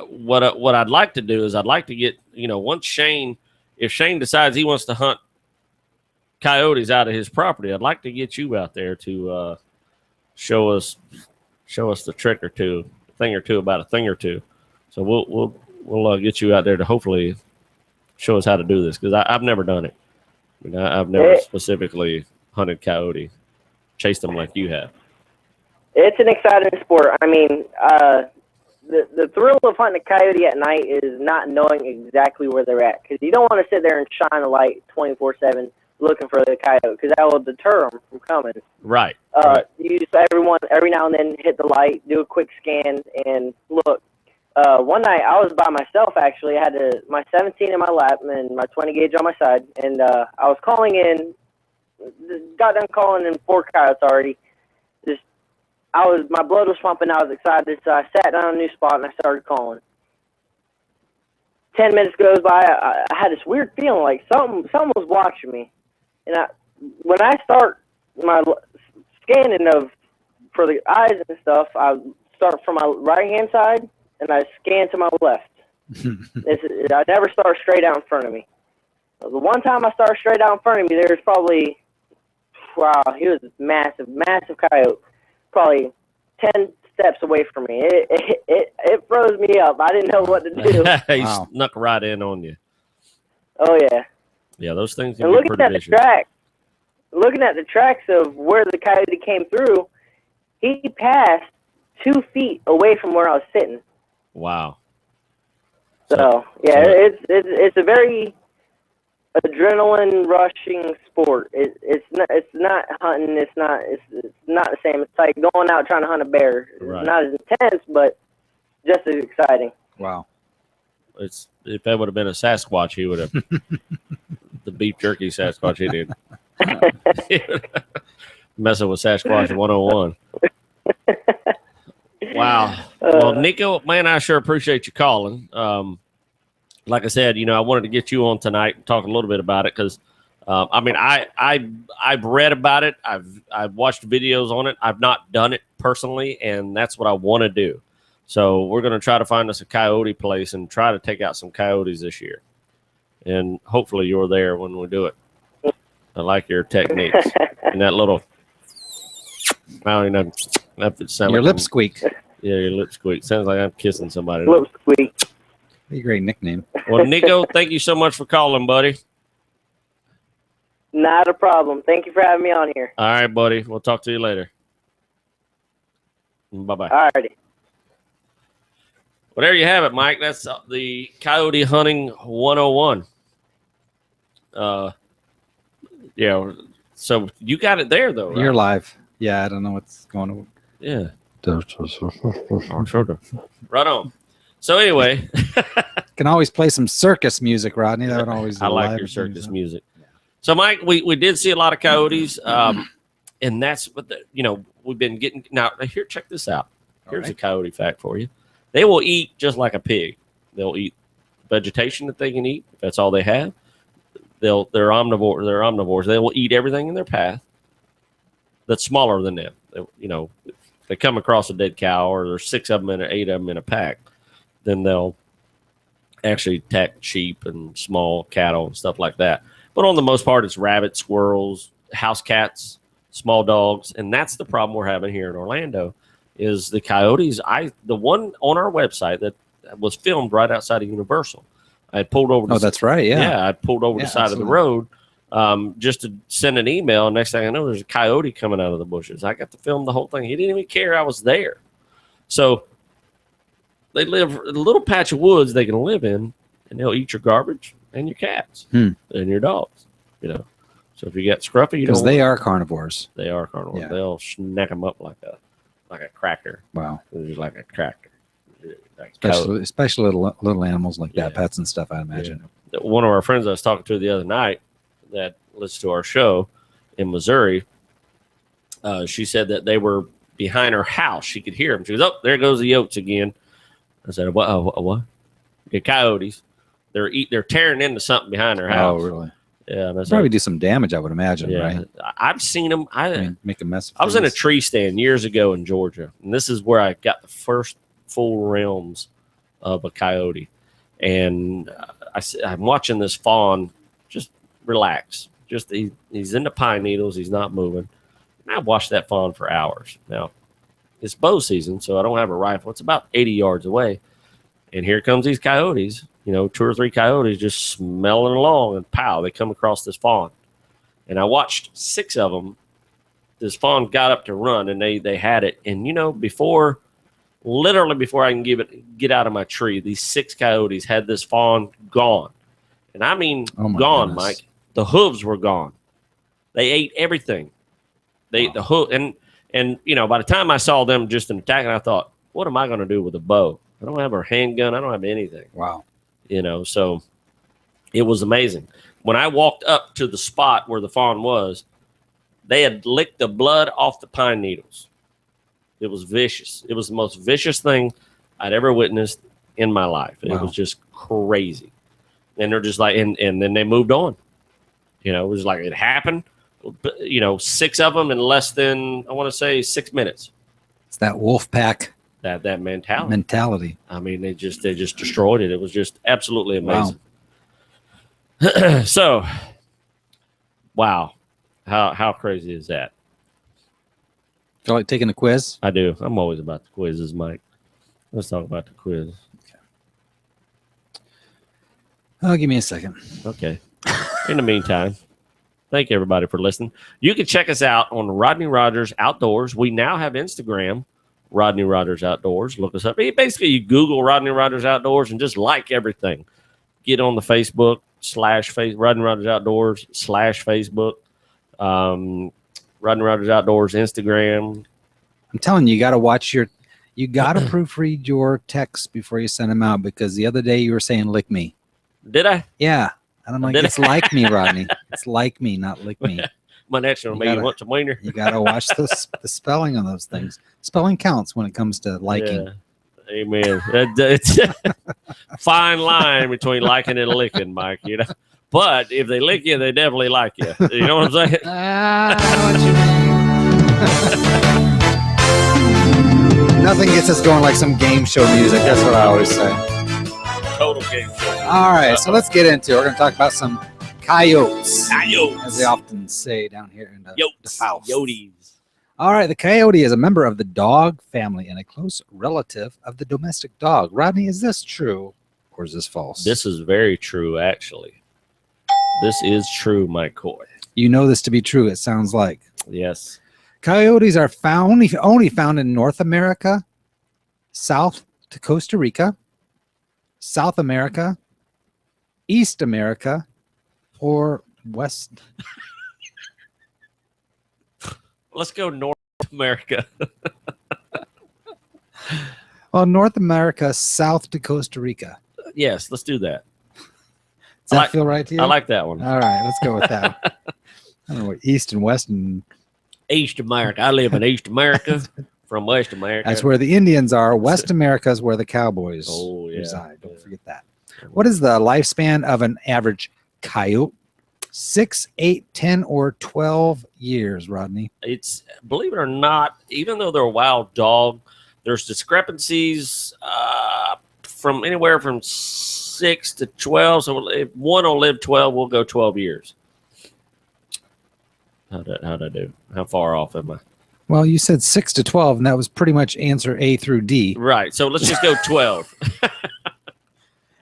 what I'd like to do is I'd like to get, once if Shane decides he wants to hunt coyotes out of his property, I'd like to get you out there to show us the trick or two, thing or two about a thing or two. So we'll get you out there to hopefully show us how to do this, because I've never done it. I've never specifically hunted coyote, chased them like you have. It's an exciting sport. I mean, the thrill of hunting a coyote at night is not knowing exactly where they're at, because you don't want to sit there and shine a light 24/7 looking for the coyote, because that will deter them from coming. Right. You just every now and then hit the light, do a quick scan, and look. One night I was by myself. Actually, I had my 17 in my lap and my 20 gauge on my side, and I was calling in. Got done calling in 4 coyotes already. My blood was pumping. I was excited, so I sat down on a new spot and I started calling. 10 minutes goes by. I had this weird feeling like something was watching me, and when I start my scanning for the eyes and stuff, I start from my right hand side and I scan to my left. I never start straight out in front of me. The one time I started straight out in front of me, there's probably, he was a massive coyote, probably 10 steps away from me. It froze me up. I didn't know what to do. He snuck right in on you. Oh yeah. Yeah, those things. And looking at the tracks of where the coyote came through, he passed 2 feet away from where I was sitting. Wow. So it's a very adrenaline rushing sport. It's not hunting. It's not the same. It's like going out trying to hunt a bear. Right. It's not as intense, but just as exciting. Wow. If that would have been a Sasquatch, he would have the beef jerky Sasquatch. He did. Messing with Sasquatch 101. Wow. Well, Nico, man, I sure appreciate you calling. Like I said, I wanted to get you on tonight and talk a little bit about it, because, I've read about it. I've watched videos on it. I've not done it personally, and that's what I want to do. So we're going to try to find us a coyote place and try to take out some coyotes this year. And hopefully you're there when we do it. I like your techniques. And that little, I don't even know if it sounds your like lip squeak. Yeah, your lip squeak. Sounds like I'm kissing somebody. Lip squeak. A great nickname. Well, Nico, thank you so much for calling, buddy. Not a problem. Thank you for having me on here. All right, buddy. We'll talk to you later. Bye-bye. All righty. Well, there you have it, Mike. That's the Coyote Hunting 101. Yeah. So you got it there, though, right? You're live. Yeah, I don't know what's going on. Yeah. Right on. So anyway. Can always play some circus music, Rodney. That would always I like your circus music. So, Mike, we did see a lot of coyotes, and that's what we've been getting. Now, here, check this out. Here's a coyote fact for you. They will eat just like a pig. They'll eat vegetation that they can eat. If that's all they have. They're omnivores. They're omnivores. They will eat everything in their path that's smaller than them. If they come across a dead cow, or there's 6 of them or 8 of them in a pack, then they'll actually attack sheep and small cattle and stuff like that. But on the most part, it's rabbits, squirrels, house cats, small dogs, and that's the problem we're having here in Orlando. Is the coyotes? The one on our website that was filmed right outside of Universal. I pulled over. That's right. Yeah. I pulled over the side of the road just to send an email. Next thing I know, there's a coyote coming out of the bushes. I got to film the whole thing. He didn't even care I was there. So they live in a little patch of woods they can live in, and they'll eat your garbage and your cats and your dogs. So if you got scruffy, because they are carnivores. They are carnivores. Yeah. They'll snack them up like a cracker. Wow. It's like a cracker. Especially little animals like that, pets and stuff, I imagine. Yeah. One of our friends I was talking to the other night that listens to our show in Missouri, she said that they were behind her house. She could hear them. She goes, "Oh, there goes the yotes again." I said, "What? The coyotes. They're tearing into something behind her house." Oh, really? Yeah, that's Probably do some damage, I would imagine, right? I've seen them. I mean, make a mess. I was in a tree stand years ago in Georgia, and this is where I got the first full realms of a coyote. And I'm watching this fawn just relax. Just he's in the pine needles. He's not moving. And I watched that fawn for hours. Now, it's bow season, so I don't have a rifle. It's about 80 yards away. And here comes these coyotes, 2 or 3 coyotes just smelling along, and pow, they come across this fawn. And I watched 6 of them. This fawn got up to run, and they had it. And, literally before I can get out of my tree, these 6 coyotes had this fawn gone. And I mean gone, goodness. Mike. The hooves were gone. They ate everything. They ate the hoof. And by the time I saw them just attacking, I thought, what am I going to do with a bow? I don't have a handgun. I don't have anything. Wow. So it was amazing. When I walked up to the spot where the fawn was, they had licked the blood off the pine needles. It was vicious. It was the most vicious thing I'd ever witnessed in my life. It was just crazy. And they're just like, and then they moved on. It was like it happened. 6 of them in less than, I want to say, 6 minutes. It's that wolf pack. That mentality. I mean, they just destroyed it. It was just absolutely amazing. Wow. So, wow, how crazy is that? Feel like taking a quiz? I do. I'm always about the quizzes, Mike. Let's talk about the quiz. Okay. Oh, give me a second. Okay. In the meantime, thank you everybody for listening. You can check us out on Rodney Rogers Outdoors. We now have Instagram. Rodney Rogers Outdoors. Look us up. Basically, you Google Rodney Rogers Outdoors and just like everything. Get on the Facebook / Rodney Rogers Outdoors / Facebook. Rodney Rogers Outdoors Instagram. I'm telling you, you got to proofread your texts before you send them out, because the other day you were saying lick me. Did I? Yeah. And I'm like, it's like me, Rodney. It's like me, not lick me. My next one, you want some wiener? You got to watch the spelling on those things. Spelling counts when it comes to liking. Yeah. Amen. It's a fine line between liking and licking, Mike. But if they lick you, they definitely like you. You know what I'm saying? I know what you mean. Nothing gets us going like some game show music. That's what I always say. Total game show. All right, so let's get into it. We're going to talk about some coyotes. As they often say down here in the South. Coyotes. All right, the coyote is a member of the dog family and a close relative of the domestic dog. Rodney, is this true or is this false? This is very true, actually. This is true, Mike Coy. You know this to be true, it sounds like. Yes. Coyotes are only found in North America, south to Costa Rica, South America, East America, or West. Let's go North America. Well, North America, south to Costa Rica. Yes, let's do that. Does that feel right to you? I like that one. All right, let's go with that. I don't know what East and West and East America. I live in East America from West America. That's where the Indians are. West America is where the cowboys reside. Don't forget that. What is the lifespan of an average coyote? 6, 8, 10, or 12 years, Rodney? It's, believe it or not, even though they're a wild dog, there's discrepancies from anywhere from 6 to 12. So if one will live 12, we'll go 12 years. How'd I do? How far off am I? Well, you said 6 to 12, and that was pretty much answer A through D. Right. So let's just go 12.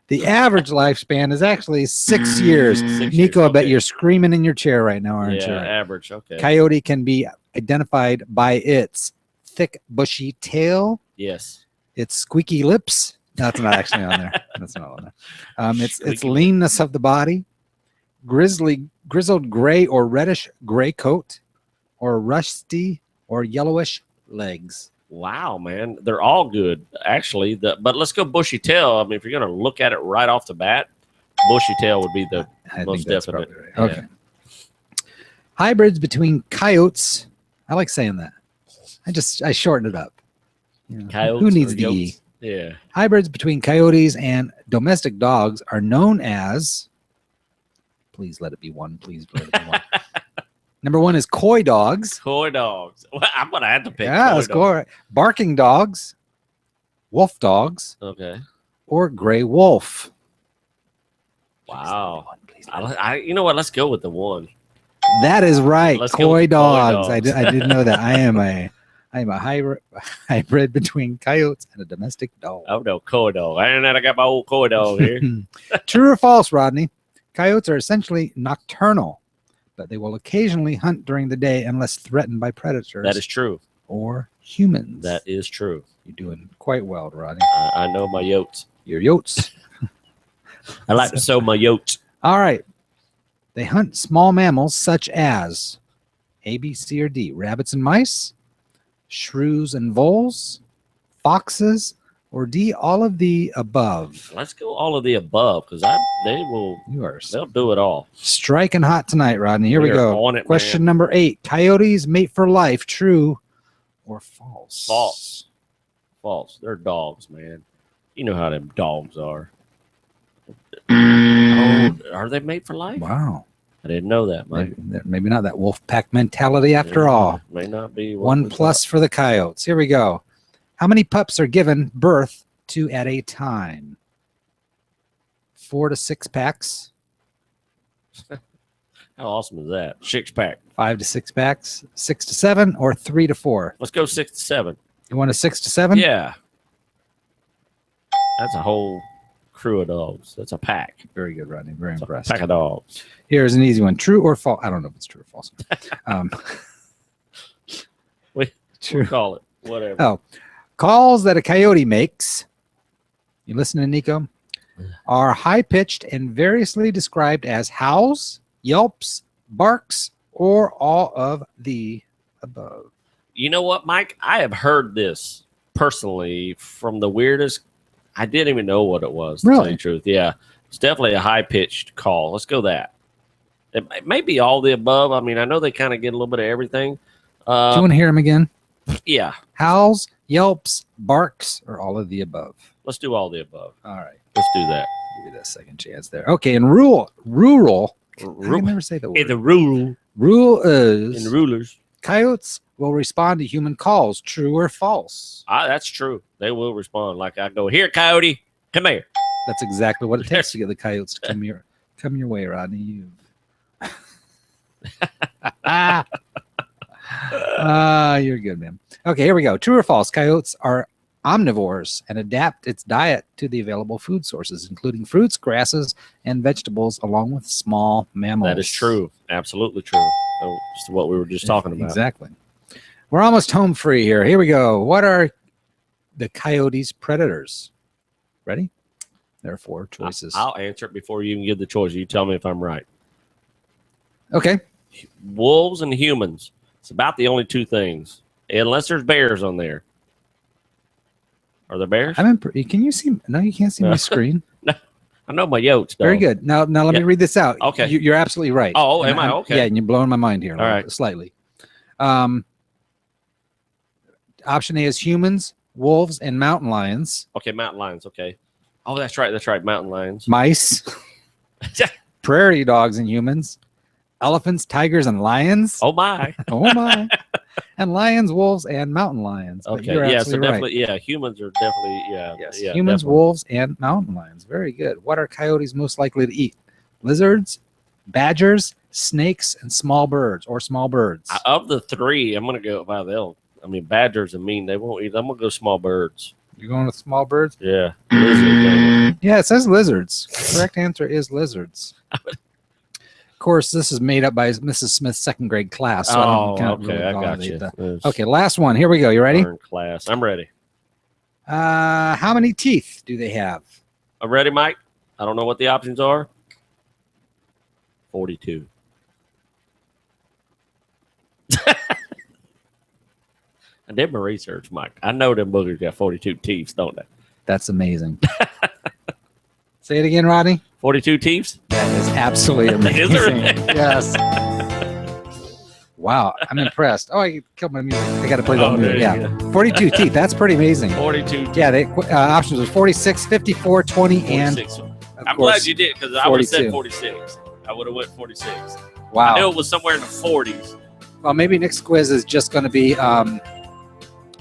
The average lifespan is actually 6 years. Nico, I bet you're screaming in your chair right now, aren't you? Yeah, average. Okay. Coyote can be identified by its thick, bushy tail. Yes. Its squeaky lips. No, that's not actually on there. That's not on there. Its leanness of the body, grizzled gray or reddish gray coat, or rusty or yellowish legs. Wow, man. They're all good, actually. But let's go bushy tail. I mean, if you're going to look at it right off the bat, bushy tail would be the most definite. Right. Okay. Yeah. Hybrids between coyotes. I like saying that. I shorten it up. Coyotes. Who needs the E? Yeah. Hybrids between coyotes and domestic dogs are known as Please let it be one. Please let it be one. Number 1 is coy dogs. Coy dogs. Well, I'm gonna have to pick. Yeah, let's go. Barking dogs, wolf dogs, Okay. or gray wolf. Wow. You know what? Let's go with the one. That is right. Let's go with Coy the dogs. coy dogs. I didn't know that. I am a hybrid between coyotes and a domestic dog. Oh no, coy dog. I got my old coy dog here. True or false, Rodney? Coyotes are essentially nocturnal, but they will occasionally hunt during the day unless threatened by predators. That is true. Or humans. That is true. You're doing quite well, Rodney. I know my yotes. Your yotes. I like to sow my yotes. All right. They hunt small mammals such as A, B, C, or D. Rabbits and mice, shrews and voles, foxes, or D, all of the above. Let's go all of the above because they'll do it all. Striking hot tonight, Rodney. Here we We're go. on it, Question man. number 8. Coyotes mate for life. True or false? False. False. They're dogs, man. You know how them dogs are. Oh, are they made for life? Wow. I didn't know that, Mike. Maybe not that wolf pack mentality after all. May not be. 1 plus for the coyotes. Here we go. How many pups are given birth to at a time? 4 to 6 packs. How awesome is that? 6-pack. 5 to 6 packs. 6 to 7 or 3 to 4. Let's go 6 to 7. You want a 6 to 7? Yeah. That's a whole crew of dogs. That's a pack. Very good, Rodney. Very It's a impressed. pack of dogs. Here's an easy one. True or false? I don't know if it's true or false. We'll call it whatever. Oh, calls that a coyote makes, you listening, Nico, are high-pitched and variously described as howls, yelps, barks, or all of the above. You know what, Mike? I have heard this personally from the weirdest. I didn't even know what it was. To tell you the truth. Yeah. It's definitely a high-pitched call. Let's go that. It may be all the above. I mean, I know they kind of get a little bit of everything. Do you want to hear him again? Yeah. Howls, yelps, barks, or all of the above. Let's do all the above. All right. Let's do that. Give you that second chance there. Okay, in rural. I can never say the word. In the rural. Rule is In the rulers. coyotes will respond to human calls. True or false? That's true. They will respond. Like I go, here, coyote, come here. That's exactly what it takes to get the coyotes to come your way, Rodney. You're good, man. Okay, here we go. True or false? Coyotes are omnivores and adapt its diet to the available food sources, including fruits, grasses, and vegetables, along with small mammals. That is true. Absolutely true. That's what we were just talking about. Exactly. We're almost home free here. Here we go. What are the coyotes' predators? Ready? There are 4 choices. I'll answer it before you even give the choice. You tell me if I'm right. Okay. Wolves and humans. It's about the only 2 things, unless there's bears on there. Are there bears? Can you see? No, you can't see my screen. No, I know my yotes. Very good. Now let me read this out. Okay. You're absolutely right. Oh, am I? Okay. Yeah, and you're blowing my mind here. All right. Slightly. Option A is humans, wolves, and mountain lions. Okay, mountain lions. Okay. Oh, that's right. That's right. Mountain lions. Mice, prairie dogs, and humans. Elephants, tigers, and lions. Oh my. Oh my. And lions, wolves, and mountain lions. But Okay. you're Yeah. So absolutely right. definitely, yeah. Humans are definitely, yeah. Yes. Yeah, Humans, definitely. wolves, and mountain lions. Very good. What are coyotes most likely to eat? Lizards, badgers, snakes, and small birds or small birds. Of the 3, I'm gonna go by they'll. I mean, badgers are mean. They won't eat. I'm gonna go small birds. You're going with small birds? Yeah. Lizard, Yeah, it says lizards. The correct answer is lizards. Of course, this is made up by Mrs. Smith's 2nd grade class. So okay. I got you. Okay, last one. Here we go. You ready? Class. I'm ready. How many teeth do they have? I'm ready, Mike. I don't know what the options are. 42. I did my research, Mike. I know them boogers got 42 teeth, don't they? That's amazing. Say it again, Rodney. 42 teeth? That is absolutely amazing. Is there? Yes. Wow, I'm impressed. Oh, I killed my music. I got to play that music. Yeah. 42 teeth. That's pretty amazing. 42 teeth. Yeah, the options are 46, 54, 20, 46. and I'm glad you did because I would have said 42. 46. I would have went 46. Wow. I knew it was somewhere in the 40s. Well, maybe next quiz is just going to be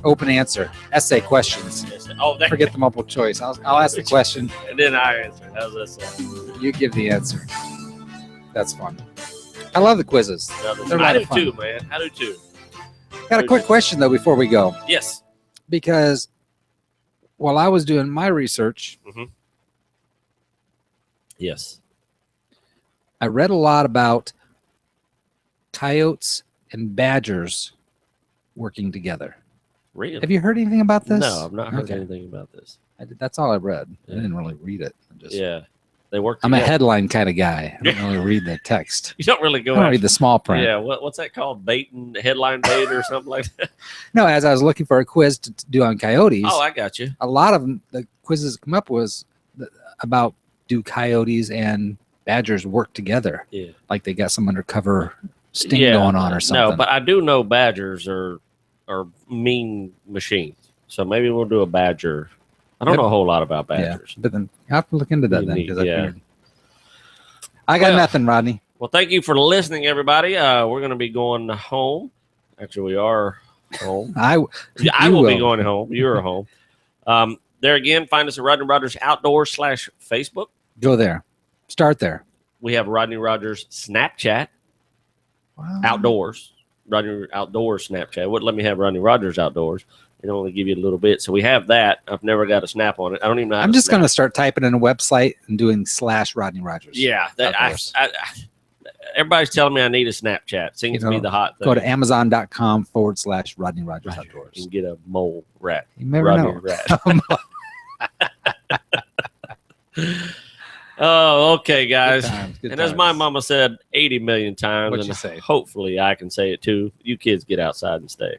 open answer, essay questions. Oh, forget the multiple choice. I'll ask the question, and then I answer. How's that sound? You give the answer. That's fun. I love the quizzes. They're a lot of fun. I do too, man. I do too. Got a quick question though before we go. Yes. Because while I was doing my research, yes, I read a lot about coyotes and badgers working together. Really? Have you heard anything about this? No, I've not heard anything about this. That's all I read. Yeah. I didn't really read it. They work I'm together. a headline kind of guy. I don't really read the text. You don't really go I don't out. read the small print. Yeah, what's that called? Headline bait or something like that? No, as I was looking for a quiz to do on coyotes. Oh, I got you. A lot of them, the quizzes come up was about do coyotes and badgers work together? Yeah. Like they got some undercover sting going on or something. No, but I do know badgers are mean machines. So maybe we'll do a badger. I don't know a whole lot about badgers. Yeah, but then you have to look into that then. Neat, Because I got nothing, Rodney. Well, thank you for listening, everybody. We're going to be going home. Actually, we are home. I will be going home. You're home. There again, find us at Rodney Rogers Outdoors /Facebook. Go there. Start there. We have Rodney Rogers Snapchat. Wow. Outdoors. Rodney Outdoors Snapchat. It wouldn't let me have Rodney Rogers Outdoors. It only give you a little bit. So we have that. I've never got a snap on it. I don't even know how I'm to just snap. going to start typing in a website and doing /Rodney Rogers. Yeah. Everybody's telling me I need a Snapchat. Seems to be the hot thing. Go to Amazon.com /Rodney Rogers Outdoors. You can get a mole rat. You never Rodney know. Rat. Oh, okay, guys. Good and as my mama said 80 million times, What'd and she say? hopefully I can say it too, you kids get outside and stay.